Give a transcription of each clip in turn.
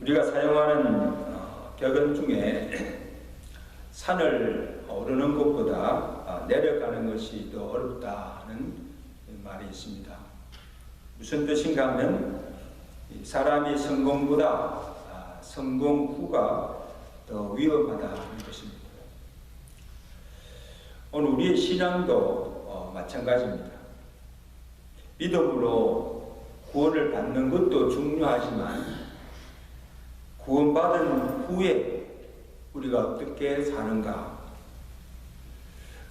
우리가 사용하는 격언 중에 산을 오르는 것보다 내려가는 것이 더 어렵다는 말이 있습니다. 무슨 뜻인가 하면 사람이 성공보다 성공 후가 더 위험하다는 것입니다. 오늘 우리의 신앙도 마찬가지입니다. 믿음으로 구원을 받는 것도 중요하지만 구원받은 후에 우리가 어떻게 사는가?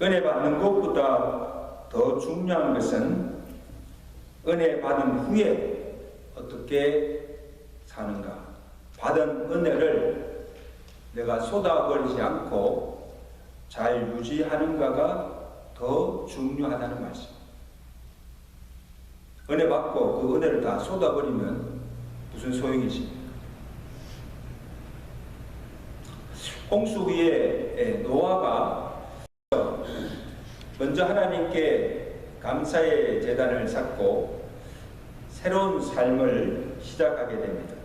은혜 받는 것보다 더 중요한 것은 은혜 받은 후에 어떻게 사는가? 받은 은혜를 내가 쏟아버리지 않고 잘 유지하는가가 더 중요하다는 말씀. 은혜 받고 그 은혜를 다 쏟아버리면 무슨 소용이 있습니까? 홍수 위에 노아가 먼저 하나님께 감사의 제단을 쌓고 새로운 삶을 시작하게 됩니다.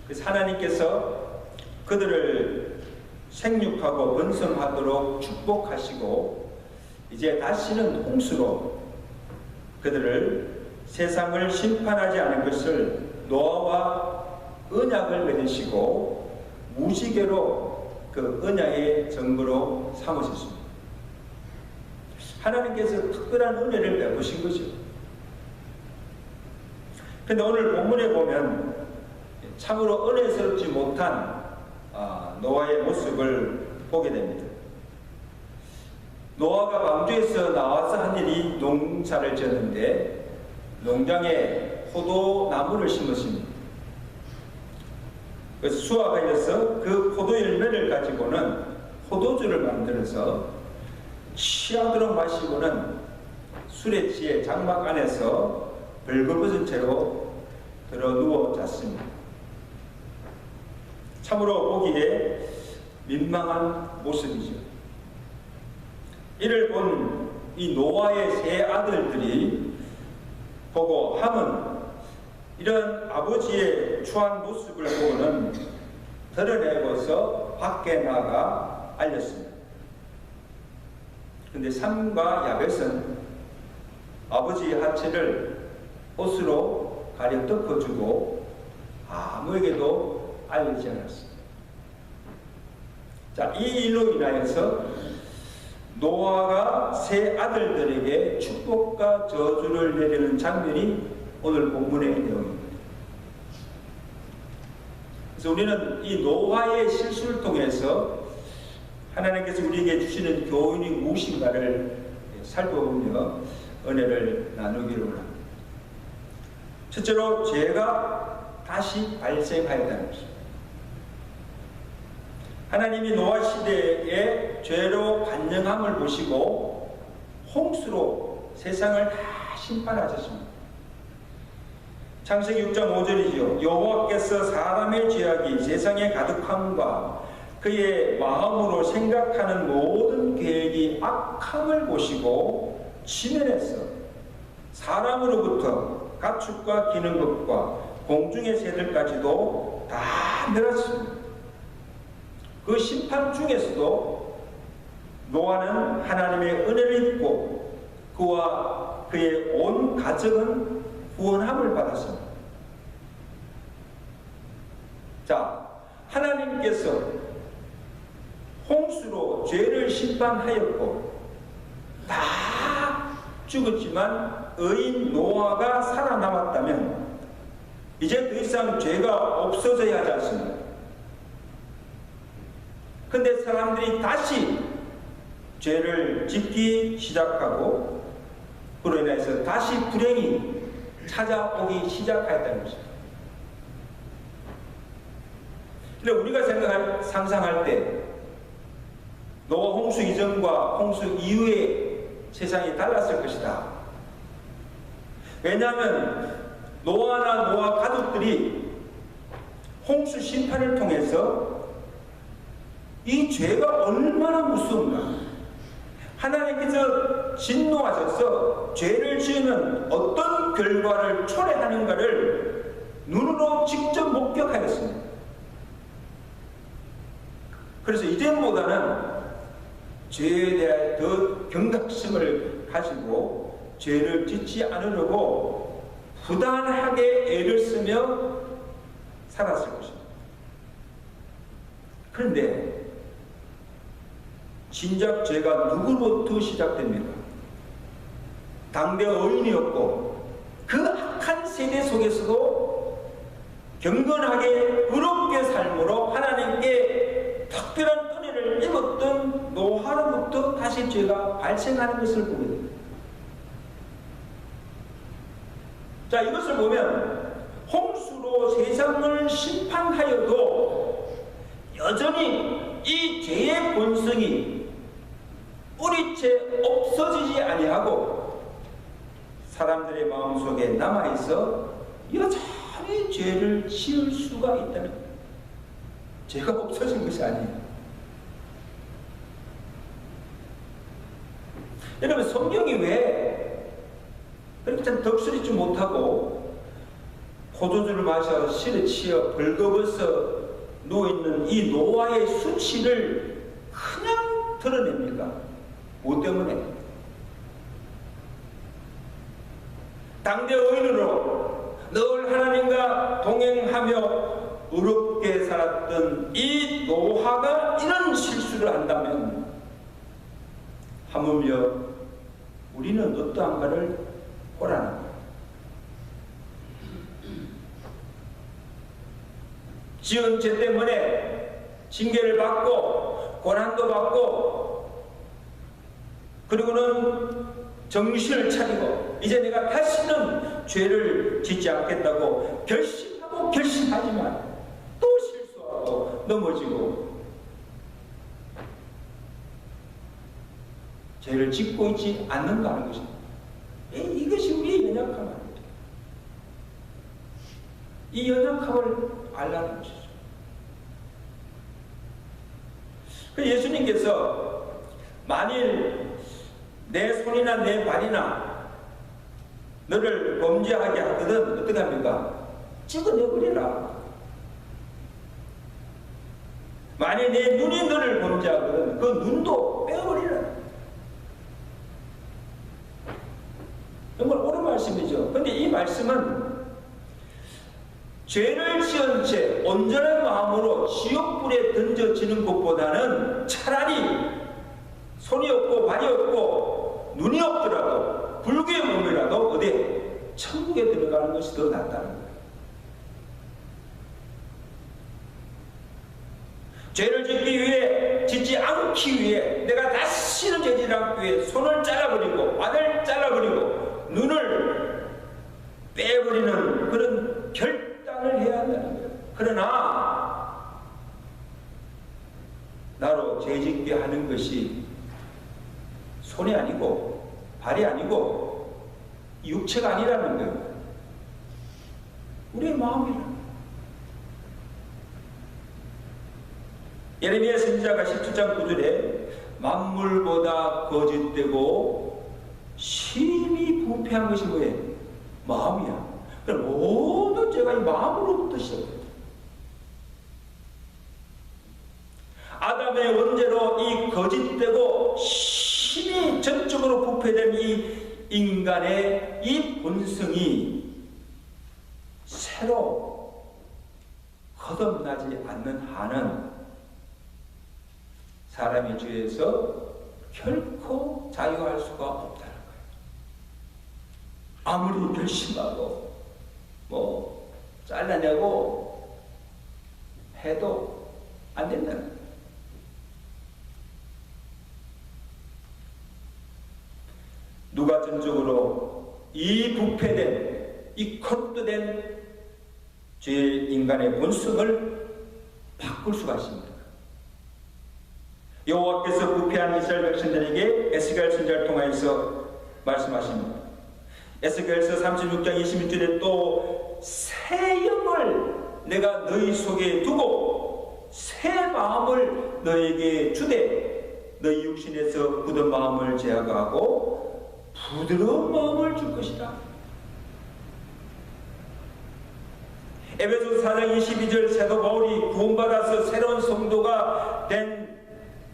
그래서 하나님께서 그들을 생육하고 번성하도록 축복하시고 이제 다시는 홍수로 그들을 세상을 심판하지 않을 것을 노아와 언약을 맺으시고 무지개로 그 언약의 증거로 삼으셨습니다. 하나님께서 특별한 은혜를 베푸신 거죠. 그런데 오늘 본문에 보면 참으로 은혜스럽지 못한 노아의 모습을 보게 됩니다. 노아가 방주에서 나와서 한 일이 농사를 지었는데 농장에 포도나무를 심었습니다. 그래서 수확 걸려서 그 포도 열매를 가지고는 포도주를 만들어서 취하도록 마시고는 술에 취해 장막 안에서 벌거벗은 채로 들어 누워 잤습니다. 참으로 보기에 민망한 모습이죠. 이를 본 이 노아의 세 아들들이 보고 함은 이런 아버지의 추한 모습을 보고는 드러내고서 밖에 나가 알렸습니다. 그런데 삼과 야벳은 아버지의 하체를 옷으로 가려 덮어주고 아무에게도 알리지 않았습니다. 자, 이 일로 인하여서 노아가 세 아들들에게 축복과 저주를 내리는 장면이 오늘 본문의 내용입니다. 그래서 우리는 이 노아의 실수를 통해서 하나님께서 우리에게 주시는 교훈이 무엇인가를 살펴보며 은혜를 나누기를 원합니다. 첫째로 죄가 다시 발생하였다는 것입니다. 하나님이 노아 시대의 죄로 간영함을 보시고 홍수로 세상을 다 심판하셨습니다. 창세기 6장 5절이죠. 여호와께서 사람의 죄악이 세상에 가득함과 그의 마음으로 생각하는 모든 계획이 악함을 보시고 지면에서 사람으로부터 가축과 기는 것과 공중의 새들까지도 다 멸하셨습니다. 그 심판 중에서도 노아는 하나님의 은혜를 입고 그와 그의 온 가정은 구원함을 받았습니다. 자, 하나님께서 홍수로 죄를 심판하였고 다 죽었지만 의인 노아가 살아남았다면 이제 더 이상 죄가 없어져야 하지 않습니까? 근데 사람들이 다시 죄를 짓기 시작하고 그로 인해서 다시 불행이 찾아오기 시작했다는 것입니다. 그래서 우리가 상상할 때 노아 홍수 이전과 홍수 이후의 세상이 달랐을 것이다. 왜냐하면 노아나 노아 가족들이 홍수 심판을 통해서 이 죄가 얼마나 무서운가. 하나님께서 진노하셔서 죄를 지으면 어떤 결과를 초래하는가를 눈으로 직접 목격하였습니다. 그래서 이전보다는 죄에 대한 더 경각심을 가지고 죄를 짓지 않으려고 부단하게 애를 쓰며 살았을 것입니다. 그런데 진작 죄가 누구로부터 시작됩니까? 당대 어인이었고 그 악한 세대 속에서도 경건하게 의롭게 삶으로 하나님께 특별한 은혜를 입었던 노아로부터 다시 죄가 발생하는 것을 보게 됩니다. 자, 이것을 보면 홍수로 세상을 심판하여도 여전히 이 죄의 본성이 뿌리채 없어지지 아니하고 사람들의 마음속에 남아있어 여전히 죄를 지을 수가 있다는 거예요. 죄가 없어진 것이 아니에요. 여러분, 성경이 왜 그렇게 참 덕스리지 못하고 포도주를 마셔 실에 치여 벌거벗어 누워있는 이 노아의 수치를 그냥 드러냅니까? 뭐 때문에? 당대 의인으로 늘 하나님과 동행하며 의롭게 살았던 이 노아가 이런 실수를 한다면 하물며 우리는 어떠한가를 보라는 거예요. 지은 죄 때문에 징계를 받고 고난도 받고 그리고는 정신을 차리고 이제 내가 다시는 죄를 짓지 않겠다고 결심하고 결심하지만 또 실수하고 넘어지고 죄를 짓고 있지 않는가 하는 것입니다. 이것이 우리의 연약함입니다. 이 연약함을 알라는 것이죠. 예수님께서 만일 내 손이나 내 발이나 너를 범죄하게 하거든 어떻게 합니까? 찍어내버리라. 만일 내 눈이 너를 범죄하거든 그 눈도 빼버리라. 정말 옳은 말씀이죠. 그런데 이 말씀은 죄를 지은 채 온전한 마음으로 지옥불에 던져지는 것보다는 차라리 손이 없고 발이 없고 눈이 없더라도 불구의 몸이라도 어디 천국에 들어가는 것이 더 낫다는 거예요. 죄를 짓기 위해 짓지 않기 위해 내가 다시는 죄짓지 않기 위해 손을 잘라버리고 발을 잘라버리고 눈을 빼버리는 그런 결단을 해야 한다는 거예요. 그러나 나로 죄짓게 하는 것이 손이 아니고 발이 아니고 육체가 아니라는 거예요. 우리의 마음이라는 거예요. 예레미야 선지자가 17장 9절에 만물보다 거짓되고 심히 부패한 것이 뭐예요? 마음이야. 그럼 모든 죄가 이 마음으로부터 시작돼요. 아담의 원죄로 이 거짓되고 심히 전적으로 부패된 이 인간의 이 본성이 새로 거듭나지 않는 한은 사람이 죄에서 결코 자유할 수가 없다는 거예요. 아무리 결심하고 잘라내고 해도 안 된다는 거예요. 누가 전적으로 이 부패된 이 컷도된 죄 인간의 본성을 바꿀 수가 있습니다. 여호와께서 부패한 이스라엘 백성들에게 에스겔 선지자를 통하여서 말씀하십니다. 에스겔서 36장 26절에 또 새 영을 내가 너희 속에 두고 새 마음을 너에게 주되 너희 육신에서 굳은 마음을 제거하고 부드러운 마음을 줄 것이다. 에베소 4장 22절 사도 바울이 구원받아서 새로운 성도가 된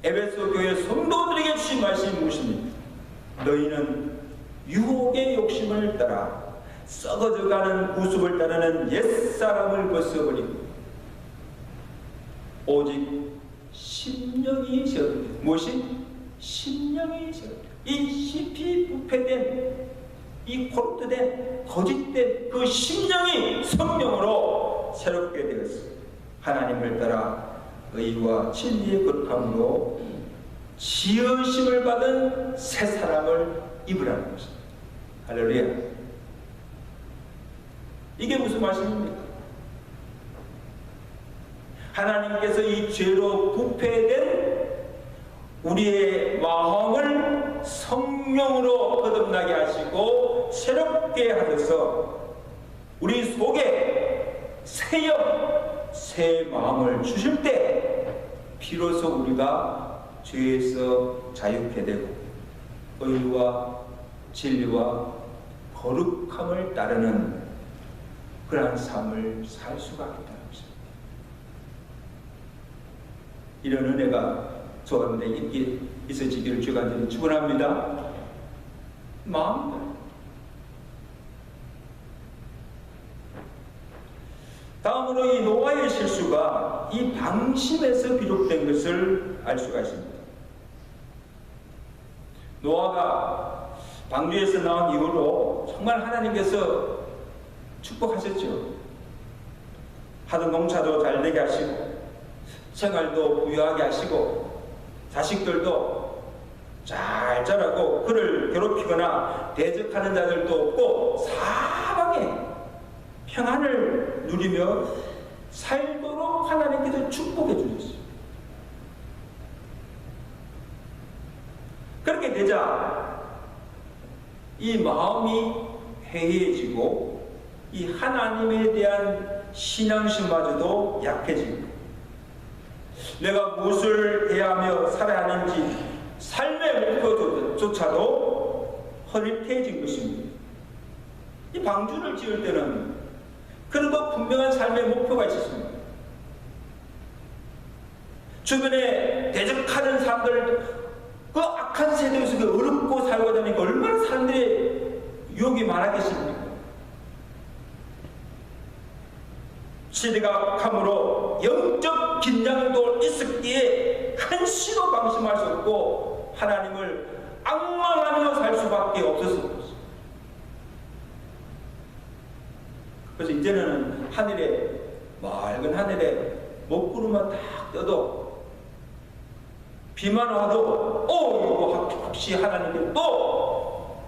에베소 교회 성도들에게 주신 말씀이 무엇입니까? 너희는 유혹의 욕심을 따라 썩어져가는 구습을 따르는 옛사람을 벗어버리고 오직 심령이 세워져. 무엇이? 심령이 세워져. 이 씹히 부패된, 이 코르트된, 거짓된 그 심령이 성령으로 새롭게 되었습니다. 하나님을 따라 의와 진리의 거룩함으로 지으심을 받은 새 사람을 입으라는 것입니다. 할렐루야. 이게 무슨 말씀입니까? 하나님께서 이 죄로 부패된 우리의 마음을 성령으로 거듭나게 하시고 새롭게 하셔서 우리 속에 새 영, 새 마음을 주실 때 비로소 우리가 죄에서 자유케 되고 의와 진리와 거룩함을 따르는 그러한 삶을 살 수가 있다는 것입니다. 이런 은혜가 저 가운데 있어지기를 주가 간절히 축원합니다. 마음대로. 다음으로 이 노아의 실수가 이 방심에서 비롯된 것을 알 수가 있습니다. 노아가 방주에서 나온 이후로 정말 하나님께서 축복하셨죠. 하던 농사도 잘 되게 하시고 생활도 부유하게 하시고 자식들도 잘 자라고 그를 괴롭히거나 대적하는 자들도 없고 사방에 평안을 누리며 살도록 하나님께서 축복해 주셨어요. 그렇게 되자 이 마음이 해이해지고 이 하나님에 대한 신앙심마저도 약해지고 내가 무엇을 해야 하며 살아야 하는지 삶의 목표조차도 허릿해진 것입니다. 이 방주를 지을 때는 그래도 분명한 삶의 목표가 있었습니다. 주변에 대적하는 사람들, 그 악한 세대 속에 어렵고 살고 다니니까 얼마나 사람들의 유혹이 많았겠습니까? 시대가 악함으로 영적 긴장도 있었기에 한시도 방심할 수 없고 하나님을 악망하며 살 수밖에 없었습니다. 그래서 이제는 하늘에, 맑은 하늘에 먹구름만 딱 떠도 비만 와도 이거 혹시 하나님께 또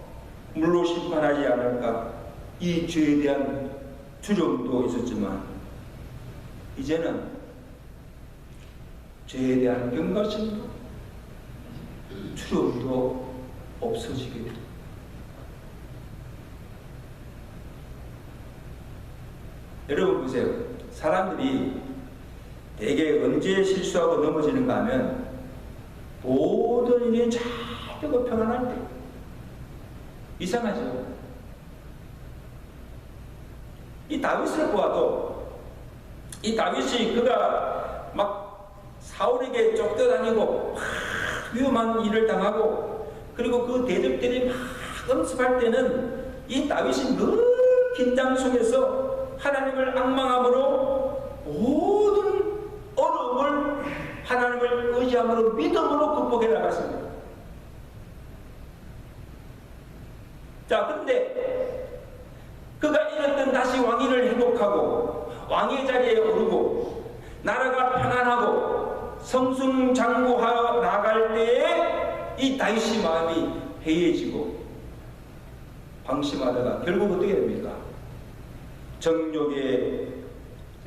물로 심판하지 않을까, 이 죄에 대한 두려움도 있었지만 이제는 죄에 대한 경각심도 두려움도 없어지게 됩니다. 여러분 보세요. 사람들이 대개 언제 실수하고 넘어지는가 하면 모든 일이 잘 되고 평안할 때. 이상하죠? 이 다윗을 보아도 이 다윗이 그가 막 사울에게 쫓겨다니고 막 위험한 일을 당하고 그리고 그 대적들이 막 음습할 때는 이 다윗이 늘 긴장 속에서 하나님을 앙망함으로 모든 어려움을 하나님을 의지함으로 믿음으로 극복해 나갔습니다. 자, 그런데 그가 잃었던 다시 왕위를 회복하고 왕의 자리에 오르고 나라가 평안하고 성승장구하여 나갈 때에 이 다윗의 마음이 해이해지고 방심하다가 결국 어떻게 됩니까? 정욕에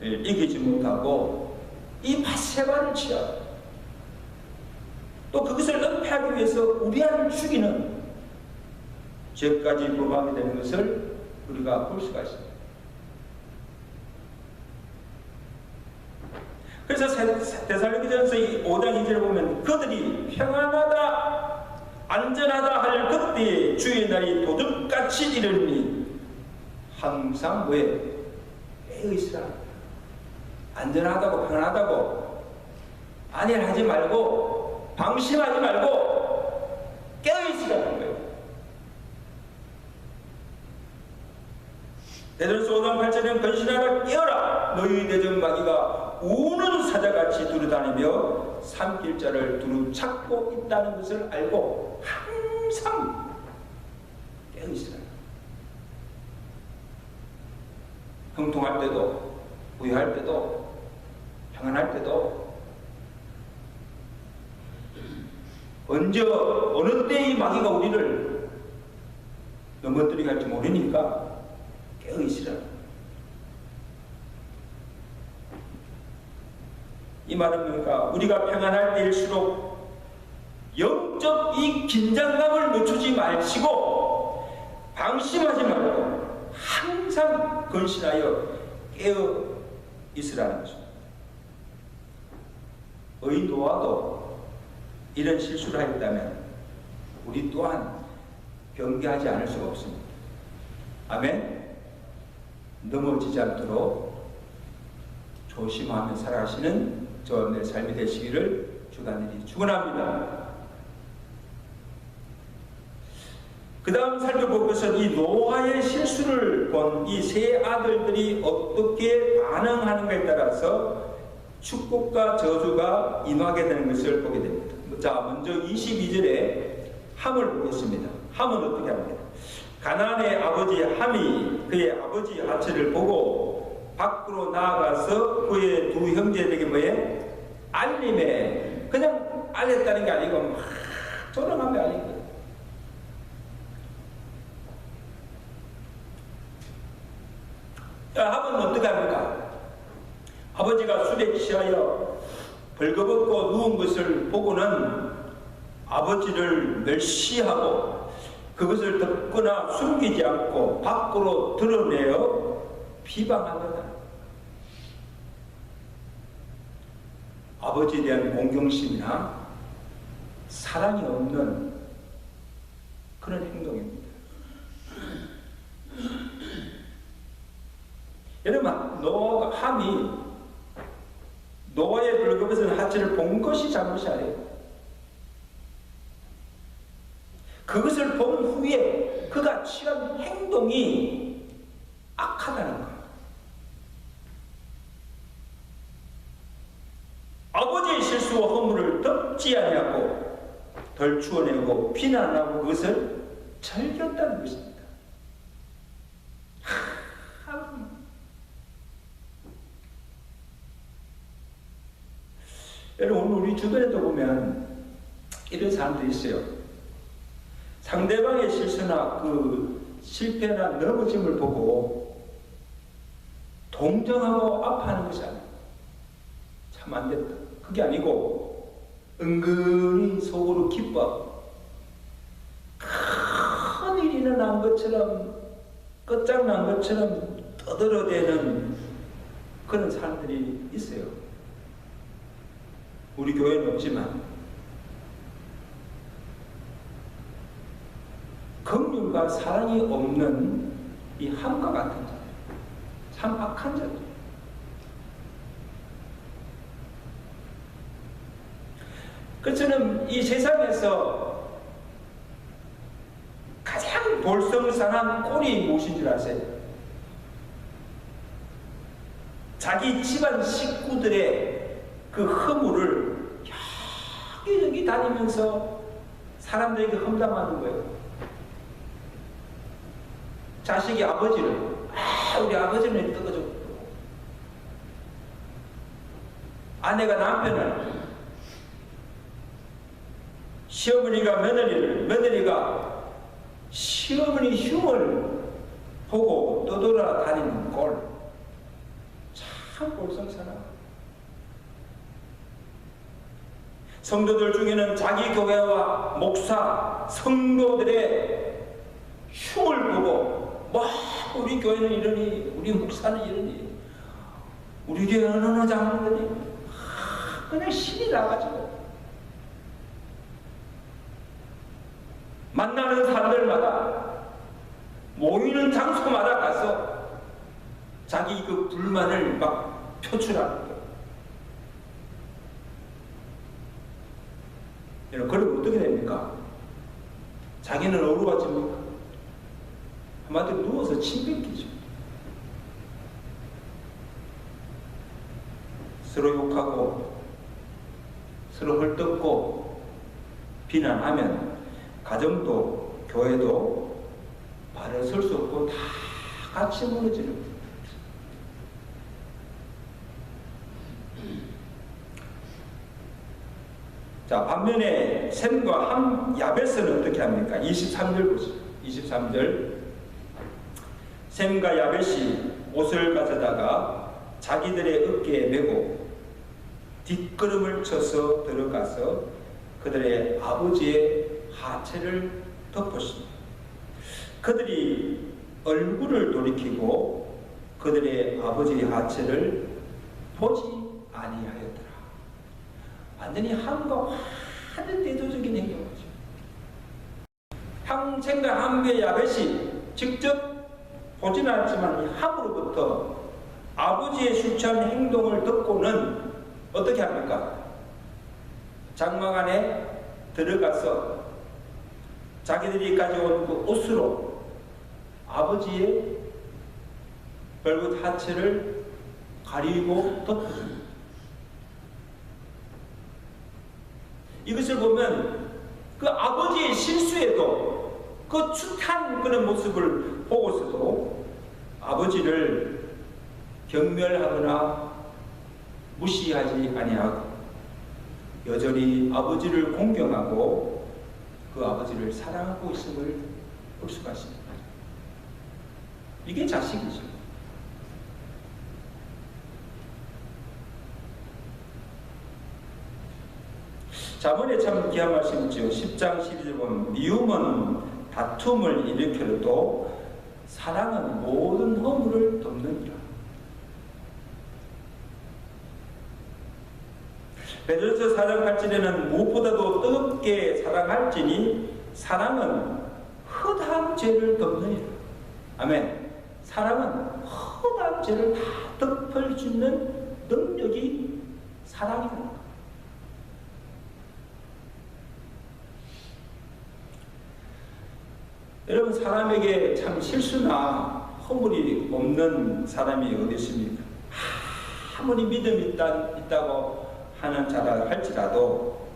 이기지 못하고 이 밧세바를 취하고 또 그것을 은폐하기 위해서 우리아를 죽이는 죄까지 범하게 되는 것을 우리가 볼 수가 있습니다. 그래서 데살로니가전서 5장 2절에 보면 그들이 평안하다 안전하다 할 그때에 주의 날이 도둑같이 이르니 항상 왜? 깨어있으라. 안전하다고 편안하다고 안일하지 말고 방심하지 말고 깨어있으라는 거예요. 대전서 5장 8절에는 건신하라 깨어라. 너희 대적마귀가 우는 사자같이 두루다니며 삼킬자를 두루 찾고 있다는 것을 알고 항상 깨어있으라. 형통할 때도 부유할 때도 평안할 때도 언제 어느 때 이 마귀가 우리를 넘어뜨리게 할지 모르니까 깨어있으라. 이 말은 뭡니까? 우리가 평안할 때일수록 영적 이 긴장감을 늦추지 마시고 방심하지 말고 항상 건신하여 깨어 있으라는 것입니다. 노아도 이런 실수를 하였다면 우리 또한 경계하지 않을 수가 없습니다. 아멘. 넘어지지 않도록 조심하며 살아가시는 저의 삶이 되시기를 주간일이 축원합니다. 그 다음 살펴볼 것은 이 노아의 실수를 본 이 세 아들들이 어떻게 반응하는가에 따라서 축복과 저주가 임하게 되는 것을 보게 됩니다. 자, 먼저 22절에 함을 보겠습니다. 함은 어떻게 합니까? 가나안의 아버지 함이 그의 아버지 아처를 보고 밖으로 나아가서 그의 두 형제에게 뭐에? 알림에, 그냥 알렸다는 게 아니고 막 조롱하며 알린 거예요. 함은 어떻게 합니까? 아버지가 술에 취하여 벌거벗고 누운 것을 보고는 아버지를 멸시하고 그것을 덮거나 숨기지 않고 밖으로 드러내어 비방합니다. 아버지에 대한 공경심이나 사랑이 없는 그런 행동입니다. 여러분, 노아가 함이 노아의 벌거벗은 하체를 본 것이 잘못이 아니에요. 그것을 본 후에 그가 취한 행동이 악하다는 거예요. 아버지의 실수와 허물을 덮지 아니하고 덜 추어내고 비난하고 그것을 즐겼다는 것입니다. 여러분, 오늘 우리 주변에도 보면 이런 사람들이 있어요. 상대방의 실수나 그 실패나 넘어짐을 보고 동정하고 아파하는 것이 아니에요. 참 안 됐다. 그게 아니고 은근히 속으로 기뻐. 큰 일이 일어난 것처럼 끝장난 것처럼 떠들어대는 그런 사람들이 있어요. 우리 교회는 없지만 긍휼과 사랑이 없는 이 함과 같은 자, 참 악한 자들. 그처럼 이 세상에서 가장 볼성사난 꼴이 무엇인 줄 아세요? 자기 집안 식구들의 그 허물을 여기저기 다니면서 사람들에게 험담하는 거예요. 자식이 아버지를, 우리 아버지는 뜯어줬고, 아내가 남편을, 시어머니가 며느리를, 며느리가 시어머니 흉을 보고 떠돌아다니는 꼴. 참 볼성사나. 성도들 중에는 자기 교회와 목사, 성도들의 흉을 보고 우리 교회는 이러니, 우리 목사는 이러니, 우리 교회는 어느 장로들이 그냥 신이 나가지고 만나는 사람들마다 모이는 장소마다 가서 자기 그 불만을 막 표출하는 거예요. 여러분, 그러면 어떻게 됩니까? 자기는 어루가집니까? 한마디로 누워서 침 뱉기죠. 서로 욕하고 서로 헐뜯고 비난하면 가정도 교회도 발을 설 수 없고 다 같이 무너지는 거예요. 자, 반면에 셈과 야벳은 어떻게 합니까? 23절 보시죠. 23절. 셈과 야벳이 옷을 가져다가 자기들의 어깨에 메고 뒷걸음을 쳐서 들어가서 그들의 아버지의 하체를 덮었습니다. 그들이 얼굴을 돌이키고 그들의 아버지의 하체를 보지 아니하였더라. 완전히 함과 완전 대조적인 행동이죠. 셈과 함의 야벳이 직접 보지는 않지만 함으로부터 아버지의 수치한 행동을 듣고는 어떻게 합니까? 장막 안에 들어가서 자기들이 가져온 그 옷으로 아버지의 벌겋 하체를 가리고 덮어줍니다. 이것을 보면 그 아버지의 실수에도 그 추탄 그런 모습을 보고서도 아버지를 경멸하거나 무시하지 아니하고 여전히 아버지를 공경하고 그 아버지를 사랑하고 있음을 볼 수가 있습니다. 이게 자식이죠. 자문에 참 귀한 말씀이죠. 10장 12절 보면 미움은 다툼을 일으켜도 사랑은 모든 허물을 덮느니라. 베드로서 4장 8절에는 무엇보다도 뜨겁게 사랑할지니 사랑은 허다한 죄를 덮느니라. 아멘. 사랑은 허다한 죄를 다 덮을 수 있는 능력이 사랑이다. 여러분, 사람에게 참 실수나 허물이 없는 사람이 어디 있습니까? 아무리 믿음이 있다고 하는 자라 할지라도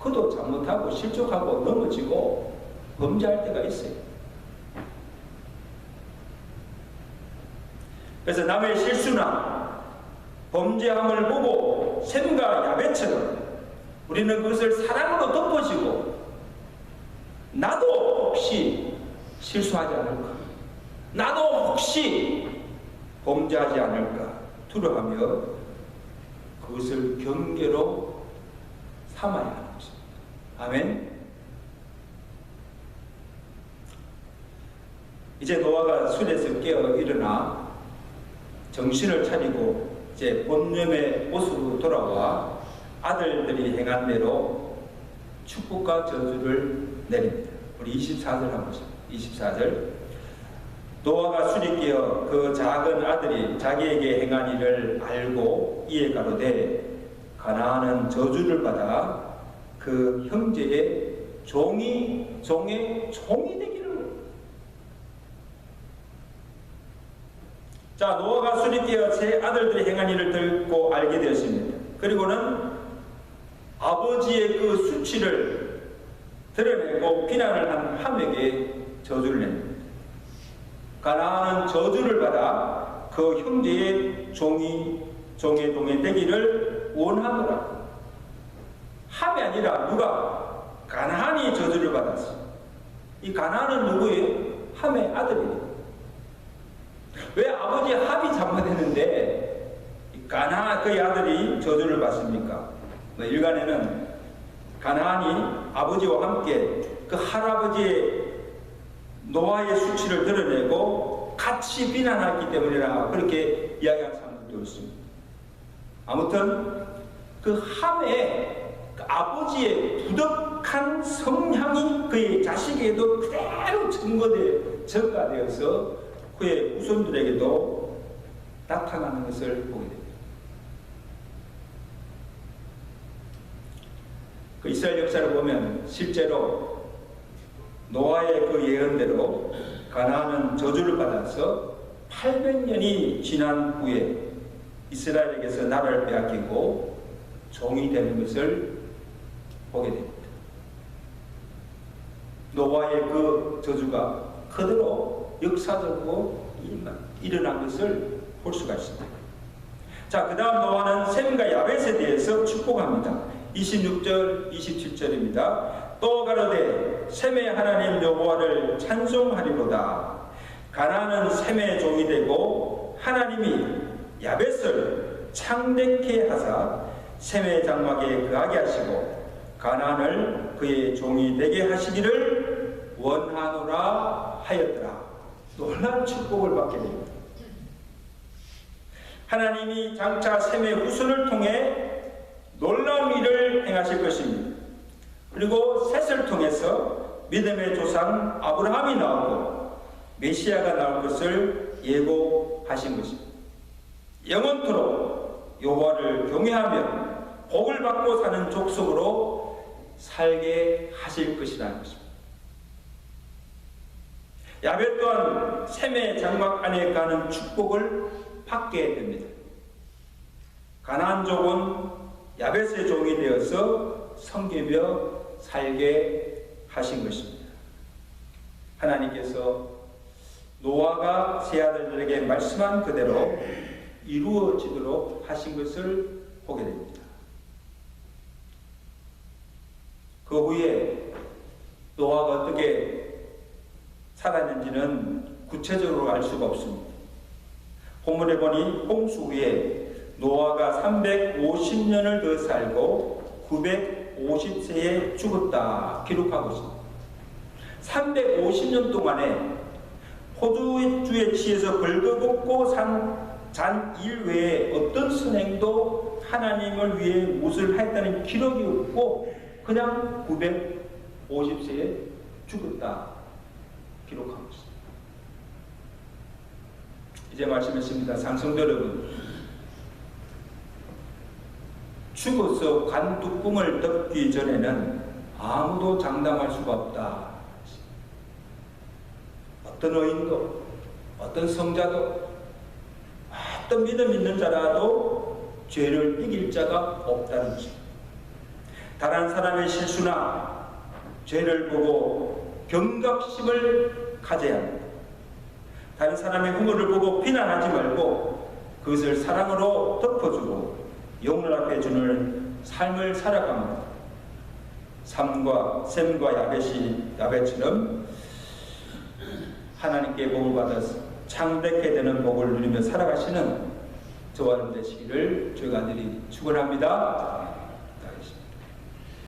그도 잘못하고 실족하고 넘어지고 범죄할 때가 있어요. 그래서 남의 실수나 범죄함을 보고 셈과 야벳처럼 우리는 그것을 사랑으로 덮어지고 나도 혹시 실수하지 않을까? 나도 혹시 범죄하지 않을까? 두려워하며 그것을 경계로 삼아야 하는 것입니다. 아멘. 이제 노아가 술에서 깨어 일어나 정신을 차리고 이제 본연의 모습으로 돌아와 아들들이 행한 대로 축복과 저주를 내립니다. 우리 24절 한번 보십시오. 24절. 노아가 술이 깨어 그 작은 아들이 자기에게 행한 일을 알고 이에 가로되 가나안은 저주를 받아 그 형제의 종의 되기를. 자, 노아가 술이 깨어 세 아들들이 행한 일을 듣고 알게 되었습니다. 그리고는 아버지의 그 수치를 드러내고 비난을 한 함에게 저주를 냅니다. 가나안은 저주를 받아 그 형제의 종의 되기를 원하더라. 함이 아니라 누가? 가나안이 저주를 받았어. 이 가나안은 누구예요? 함의 아들이에요. 왜 아버지 함이 잘못했는데 가나안 그의 아들이 저주를 받습니까? 일간에는 가나안이 아버지와 함께 그 할아버지의 노아의 수치를 드러내고 같이 비난했기 때문이라 그렇게 이야기하는 사람들도 있습니다. 아무튼 그 함의 그 아버지의 부덕한 성향이 그의 자식에게도 그대로 전가되어서 그의 후손들에게도 나타나는 것을 보게 됩니다. 그 이스라엘 역사를 보면 실제로 노아의 그 예언대로 가나안은 저주를 받아서 800년이 지난 후에 이스라엘에게서 나라를 빼앗기고 종이 되는 것을 보게 됩니다. 노아의 그 저주가 그대로 역사적으로 일어난 것을 볼 수가 있습니다. 자, 그 다음 노아는 셈과 야벳에 대해서 축복합니다. 26절, 27절입니다. 또 가로되 셈의 하나님 여호와를 찬송하리로다. 가나안은 셈의 종이 되고 하나님이 야벳을 창대케 하사 셈의 장막에 거하게 하시고 가나안을 그의 종이 되게 하시기를 원하노라 하였더라. 놀라운 축복을 받게 됩니다. 하나님이 장차 셈의 후손을 통해 놀라운 일을 행하실 것입니다. 그리고 셋을 통해서 믿음의 조상 아브라함이 나오고 메시아가 나올 것을 예고하신 것입니다. 영원토록 여호와를 경외하며 복을 받고 사는 족속으로 살게 하실 것이라는 것입니다. 야벳 또한 셈의 장막 안에 가는 축복을 받게 됩니다. 가나안족은 야벳의 종이 되어서 섬기며 살게 하신 것입니다. 하나님께서 노아가 세 아들들에게 말씀한 그대로 이루어지도록 하신 것을 보게 됩니다. 그 후에 노아가 어떻게 살았는지는 구체적으로 알 수가 없습니다. 본문에 보니 홍수 후에 노아가 350년을 더 살고 950세에 죽었다 기록하고 있습니다. 350년 동안에 포도주에 취해서 벌거벗고 잔 일 외에 어떤 선행도 하나님을 위해 무엇을 했다는 기록이 없고 그냥 950세에 죽었다 기록하고 있습니다. 이제 말씀했습니다. 상성도 여러분, 죽어서 관 뚜껑을 덮기 전에는 아무도 장담할 수가 없다. 어떤 의인도, 어떤 성자도, 어떤 믿음 있는 자라도 죄를 이길 자가 없다는 것입니다. 다른 사람의 실수나 죄를 보고 경각심을 가져야 합니다. 다른 사람의 허물을 보고 비난하지 말고 그것을 사랑으로 덮어주고 용납해 주는 삶을 살아갑니다. 셈과 야벳처럼 하나님께 복을 받아서 창대케 되는 복을 누리며 살아가시는 저와 여러분 되시기를 주의 간절히 축원합니다.